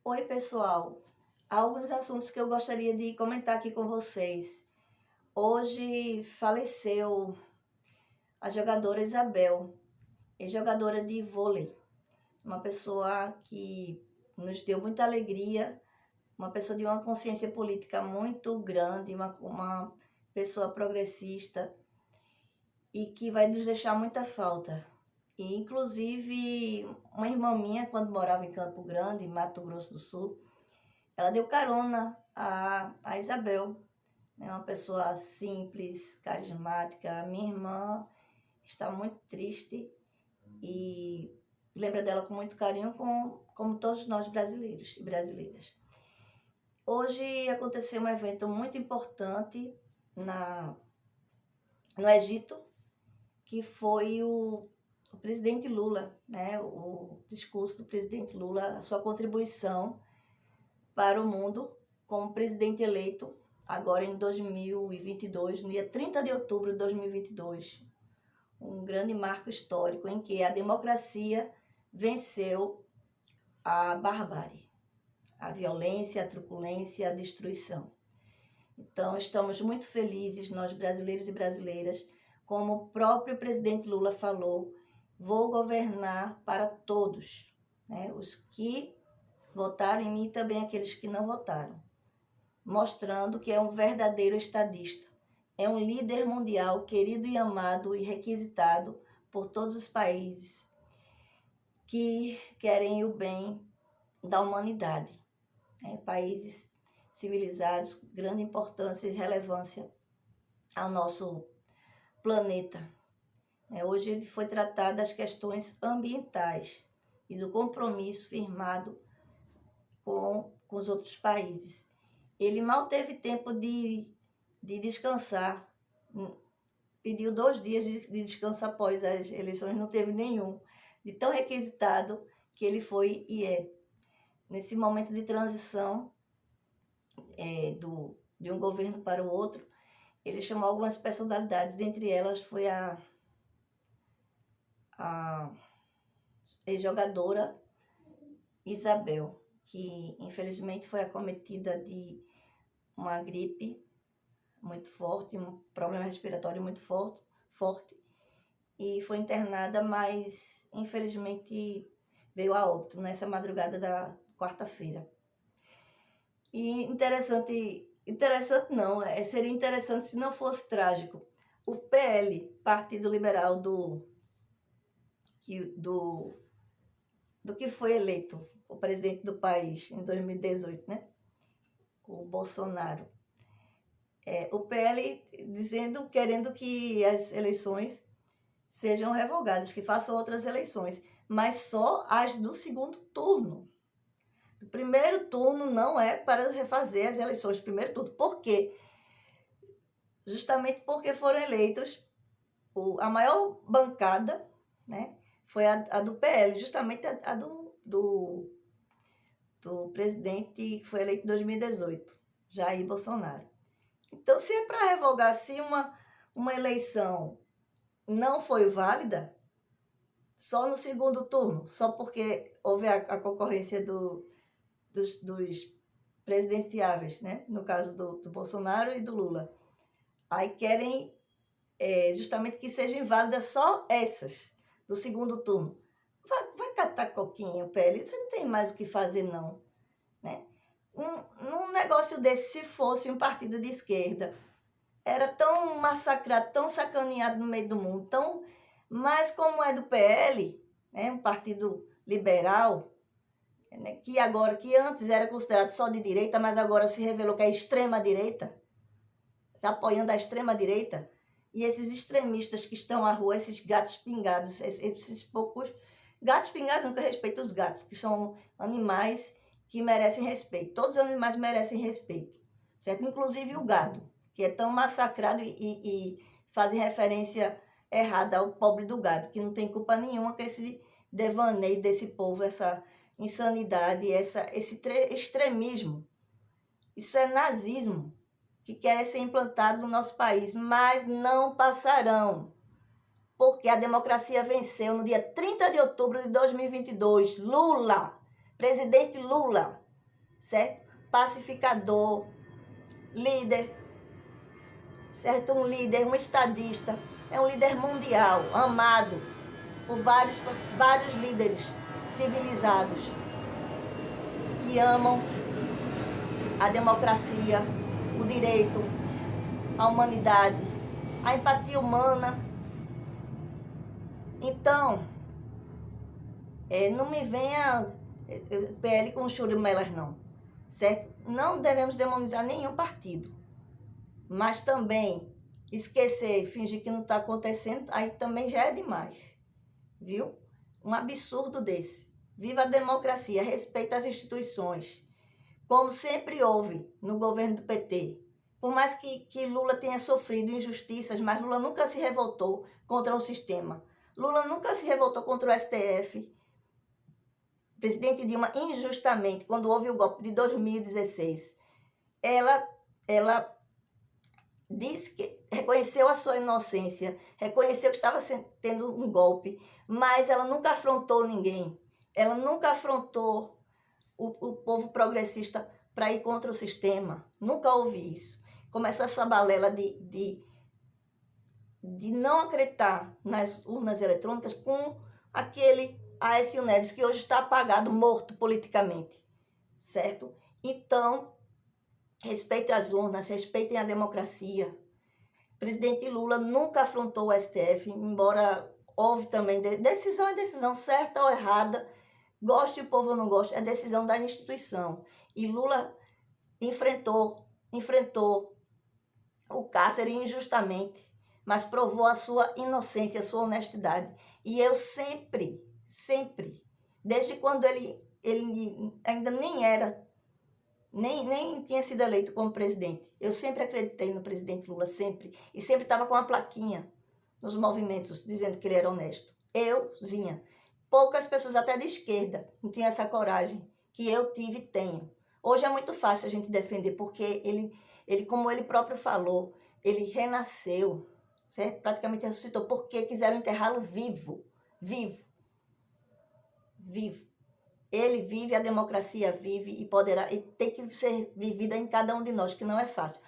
Oi, pessoal. Há alguns assuntos que eu gostaria de comentar aqui com vocês. Hoje faleceu a jogadora Isabel, jogadora de vôlei, uma pessoa que nos deu muita alegria, uma pessoa de uma consciência política muito grande, uma pessoa progressista e que vai nos deixar muita falta. E, inclusive, uma irmã minha, quando morava em Campo Grande, Mato Grosso do Sul, ela deu carona a Isabel, né? Uma pessoa simples, carismática. A minha irmã está muito triste e lembra dela com muito carinho, como todos nós brasileiros e brasileiras. Hoje aconteceu um evento muito importante no Egito, que foi o presidente Lula, né? O discurso do presidente Lula, a sua contribuição para o mundo como presidente eleito agora em 2022, no dia 30 de outubro de 2022. Um grande marco histórico em que a democracia venceu a barbárie, a violência, a truculência, a destruição. Então, estamos muito felizes, nós brasileiros e brasileiras, como o próprio presidente Lula falou, vou governar para todos, né? Os que votaram em mim e também aqueles que não votaram, mostrando que é um verdadeiro estadista. É um líder mundial querido e amado e requisitado por todos os países que querem o bem da humanidade. Países civilizados, grande importância e relevância ao nosso planeta. Hoje ele foi tratado das questões ambientais e do compromisso firmado com os outros países. Ele mal teve tempo de descansar, pediu 2 dias de descanso após as eleições, não teve nenhum, de tão requisitado que ele foi e é. Nesse momento de transição de um governo para o outro, ele chamou algumas personalidades, entre elas foi a jogadora Isabel, que infelizmente foi acometida de uma gripe muito forte, um problema respiratório muito forte, e foi internada, mas infelizmente veio a óbito nessa madrugada da quarta-feira. E interessante não, seria interessante se não fosse trágico. O PL, Partido Liberal do que foi eleito o presidente do país em 2018, né? O Bolsonaro. O PL querendo que as eleições sejam revogadas, que façam outras eleições, mas só as do segundo turno. O primeiro turno não é para refazer as eleições do primeiro turno. Por quê? Justamente porque foram eleitos a maior bancada, né? Foi a do PL, justamente a do presidente que foi eleito em 2018, Jair Bolsonaro. Então, se é para revogar, se uma eleição não foi válida, só no segundo turno, só porque houve a concorrência dos presidenciáveis, né? No caso do Bolsonaro e do Lula. Aí querem justamente que sejam válidas só essas do segundo turno. Vai catar coquinha, PL, você não tem mais o que fazer, não. Né? Um negócio desse, se fosse um partido de esquerda, era tão massacrado, tão sacaneado no meio do mundo, mas como é do PL, né, um partido liberal, né, que antes era considerado só de direita, mas agora se revelou que é extrema-direita, está apoiando a extrema-direita, e esses extremistas que estão à rua, esses gatos pingados, esses poucos gatos pingados, nunca respeito os gatos, que são animais que merecem respeito. Todos os animais merecem respeito, certo? Inclusive o gado, que é tão massacrado e fazem referência errada ao pobre do gado, que não tem culpa nenhuma com esse devaneio desse povo, essa insanidade, esse extremismo. Isso é nazismo, que quer ser implantado no nosso país, mas não passarão, porque a democracia venceu no dia 30 de outubro de 2022. Lula, presidente Lula, certo? Pacificador, líder, certo? Um líder, um estadista, é um líder mundial, amado por vários líderes civilizados que amam a democracia, o direito, a humanidade, a empatia humana. Então, não me venha PL com churumelas, não, certo? Não devemos demonizar nenhum partido, mas também esquecer, fingir que não está acontecendo, aí também já é demais, viu? Um absurdo desse. Viva a democracia, respeita as instituições, como sempre houve no governo do PT. Por mais que Lula tenha sofrido injustiças, mas Lula nunca se revoltou contra o sistema. Lula nunca se revoltou contra o STF. O presidente Dilma, injustamente, quando houve o golpe de 2016, ela disse que reconheceu a sua inocência, reconheceu que estava tendo um golpe, mas ela nunca afrontou ninguém. Ela nunca afrontou o povo progressista para ir contra o sistema. Nunca houve isso. Começou essa balela de não acreditar nas urnas eletrônicas com aquele Aécio Neves, que hoje está apagado, morto politicamente, certo? Então, respeitem as urnas, respeitem a democracia. O presidente Lula nunca afrontou o STF, embora houve também decisão é decisão, certa ou errada, goste o povo ou não goste, é decisão da instituição. E Lula enfrentou o cárcere injustamente, mas provou a sua inocência, a sua honestidade. E eu sempre, desde quando ele ainda nem tinha sido eleito como presidente, eu sempre acreditei no presidente Lula, sempre. E sempre estava com uma plaquinha nos movimentos, dizendo que ele era honesto. Euzinha. Poucas pessoas, até de esquerda, não tinham essa coragem que eu tive e tenho. Hoje é muito fácil a gente defender, porque ele, como ele próprio falou, ele renasceu, certo? Praticamente ressuscitou, porque quiseram enterrá-lo vivo. Ele vive, a democracia vive e poderá, e tem que ser vivida em cada um de nós, que não é fácil.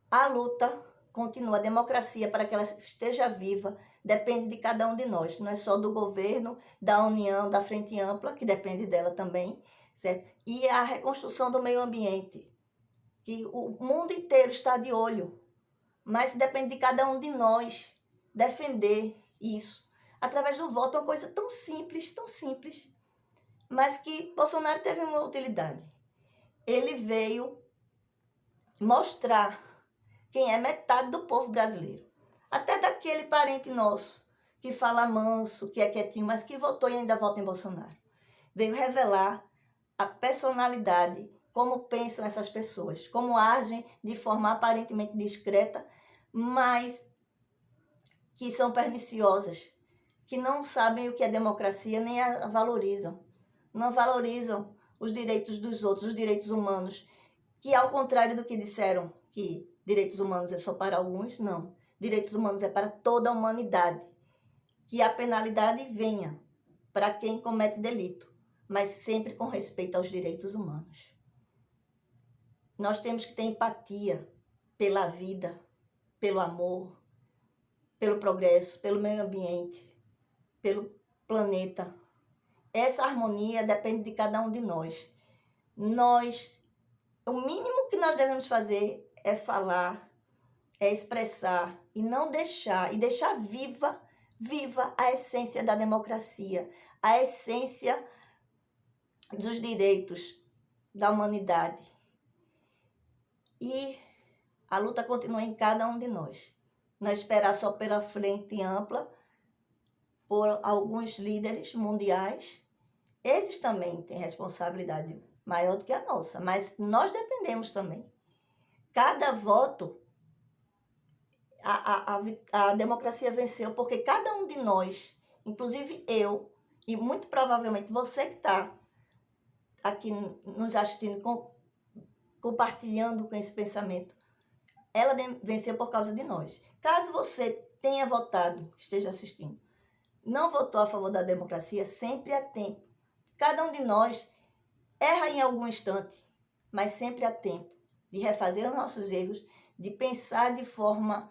A luta continua, a democracia, para que ela esteja viva, depende de cada um de nós. Não é só do governo, da União, da Frente Ampla, que depende dela também, certo? E a reconstrução do meio ambiente, que o mundo inteiro está de olho, mas depende de cada um de nós defender isso. Através do voto, uma coisa tão simples, mas que Bolsonaro teve uma utilidade. Ele veio mostrar quem é metade do povo brasileiro. Até daquele parente nosso, que fala manso, que é quietinho, mas que votou e ainda vota em Bolsonaro. Veio revelar a personalidade, como pensam essas pessoas, como agem de forma aparentemente discreta, mas que são perniciosas, que não sabem o que é democracia, nem a valorizam. Não valorizam os direitos dos outros, os direitos humanos, que ao contrário do que disseram, que direitos humanos é só para alguns, não. Direitos humanos é para toda a humanidade. Que a penalidade venha para quem comete delito, mas sempre com respeito aos direitos humanos. Nós temos que ter empatia pela vida, pelo amor, pelo progresso, pelo meio ambiente, pelo planeta. Essa harmonia depende de cada um de nós. O mínimo que nós devemos fazer é falar, é expressar e não deixar, e deixar viva a essência da democracia, a essência dos direitos da humanidade. E a luta continua em cada um de nós. Não esperar só pela frente ampla, por alguns líderes mundiais. Esses também têm responsabilidade maior do que a nossa, mas nós dependemos também. Cada voto, a democracia venceu, porque cada um de nós, inclusive eu, e muito provavelmente você que está aqui nos assistindo, compartilhando com esse pensamento, ela venceu por causa de nós. Caso você tenha votado, que esteja assistindo, não votou a favor da democracia, sempre há tempo. Cada um de nós erra em algum instante, mas sempre há tempo de refazer os nossos erros, de pensar de forma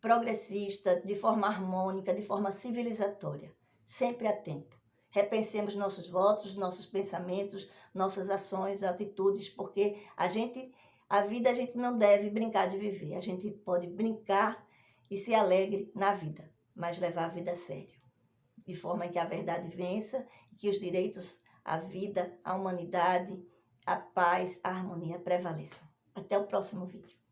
progressista, de forma harmônica, de forma civilizatória. Sempre há tempo. Repensemos nossos votos, nossos pensamentos, nossas ações, atitudes, porque a vida a gente não deve brincar de viver. A gente pode brincar e ser alegre na vida, mas levar a vida a sério, de forma que a verdade vença e que os direitos à vida, à humanidade, à paz, à harmonia prevaleçam. Até o próximo vídeo.